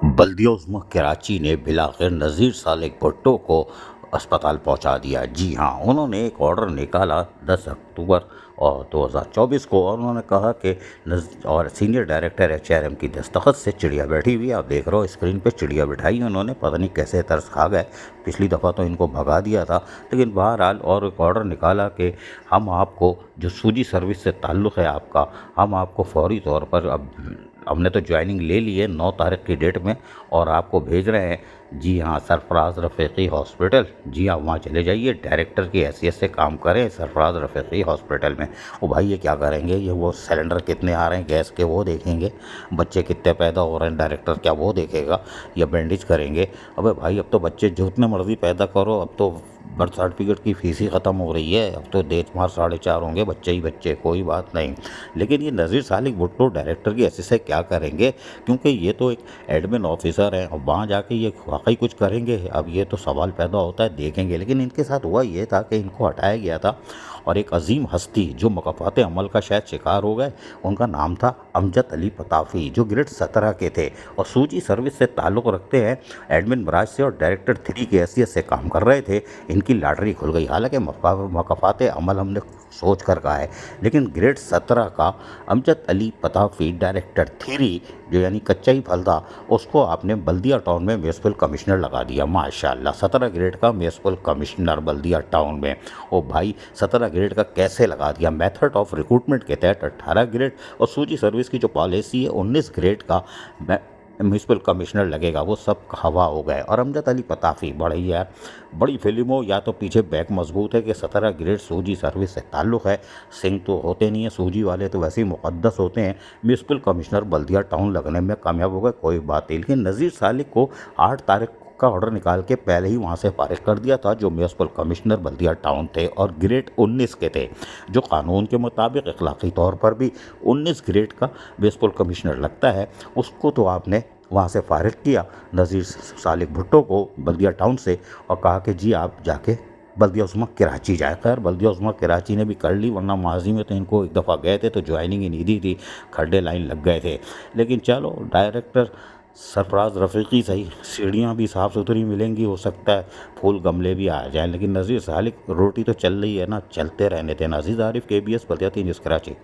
बल्दिया उज़्मा कराची ने बिलाखिर नज़ीर सालेक भुट्टो को अस्पताल पहुंचा दिया। जी हाँ, उन्होंने एक ऑर्डर निकाला 10 अक्टूबर और 2024 को, और उन्होंने कहा कि और सीनियर डायरेक्टर एचआरएम की दस्तखत से चिड़िया बैठी हुई है। आप देख रहे हो स्क्रीन पे चिड़िया बिठाई है उन्होंने, पता नहीं कैसे तरस खा गए। पिछली दफ़ा तो इनको भगा दिया था, लेकिन बहरहाल और एक ऑर्डर निकाला कि हम आपको जो सूजी सर्विस से ताल्लुक़ है आपका, हम आपको फौरी तौर पर अब हमने तो ज्वाइनिंग ले ली है 9 तारीख की डेट में, और आपको भेज रहे हैं। जी हाँ, सरफराज रफ़ीकी हॉस्पिटल। जी हाँ, वहाँ चले जाइए, डायरेक्टर की हैसियत से काम करें सरफराज रफ़ीकी हॉस्पिटल में। ओ भाई, ये क्या करेंगे? ये वो सिलेंडर कितने आ रहे हैं गैस के वो देखेंगे, बच्चे कितने पैदा हो रहे हैं डायरेक्टर क्या वो देखेगा, या बैंडेज करेंगे? अबे भाई, अब तो बच्चे जितने मर्जी पैदा करो, अब तो बर्थ सर्टिफिकेट की फीस ही ख़त्म हो रही है। अब तो देशमार 4.5 होंगे, बच्चे ही बच्चे, कोई बात नहीं। लेकिन ये नज़ीर सालिक भुट्टो डायरेक्टर की हैसियत से क्या करेंगे? क्योंकि ये तो एक एडमिन ऑफिसर हैं, और वहाँ जाके ये वाकई कुछ करेंगे? अब ये तो सवाल पैदा होता है, देखेंगे। लेकिन इनके साथ हुआ ये था कि इनको हटाया गया था, और एक अजीम हस्ती जो मकफ़ात अमल का शायद शिकार हो गए, उनका नाम था अमजद अली पताफ़ी, जो ग्रेड 17 के थे और सूची सर्विस से ताल्लुक़ रखते हैं, एडमिन ब्रांच से, और डायरेक्टर 3 की हैसियत से काम कर रहे थे। इनकी लॉटरी खुल गई। हालांकि मकफ़ात अमल हमने सोच कर कहा है, लेकिन ग्रेड 17 का अमजद अली पताफ़ी डायरेक्टर 3, जो यानी कच्चा ही फल था, उसको आपने बल्दिया टाउन में म्यूनसिपल कमिश्नर लगा दिया। माशाल्लाह, 17 ग्रेड का म्यूनसिपल कमिश्नर बल्दिया टाउन में। ओ भाई, 17 ग्रेड का कैसे लगा दिया? मेथड ऑफ रिक्रूटमेंट के तहत 18 ग्रेड, और सूची सर्विस की जो पॉलिसी है 19 ग्रेड का म्यूनसिपल कमिश्नर लगेगा। वो सब हवा हो गए। और अमजद अली पताफ़ी बड़ी यार, बड़ी फिल्म हो या तो पीछे बैक मजबूत है कि 17 ग्रेड सूजी सर्विस से ताल्लुक़ है। सिंह तो होते नहीं है सूजी वाले, तो वैसे ही मुक़द्दस होते हैं। म्यूनसिपल कमिश्नर बल्दिया टाउन लगने में कामयाब हो गए, कोई बात नहीं। लेकिन नज़ीर सालिक को 8 तारीख का ऑर्डर निकाल के पहले ही वहाँ से फारिग कर दिया था, जो म्यूनसिपल कमिश्नर बल्दिया टाउन थे और ग्रेड 19 के थे, जो कानून के मुताबिक अखलाकी तौर पर भी 19 ग्रेड का म्यूनसिपल कमिश्नर लगता है। उसको तो आपने वहाँ से फारिग किया, नज़ीर सालिक भुट्टो को, बल्दिया टाउन से, और कहा कि जी आप जाके बल्दिया उज़्मा कराची जाए। खैर, बल्दिया उज़्मा कराची ने भी कर ली, वरना माजी में तो इनको एक दफ़ा गए थे तो ज्वाइनिंग ही नहीं दी थी, खड्डे लाइन लग गए थे। लेकिन चलो, डायरेक्टर सरफराज रफ़ीकी सही, सीढ़ियाँ भी साफ़ सुथरी मिलेंगी, हो सकता है फूल गमले भी आ जाएँ, लेकिन नज़ीर सालिक रोटी तो चल रही है ना, चलते रहने थे। नाज़ीज़ आरिफ, KBS बल्दिया 3 न्यूज़ कराची।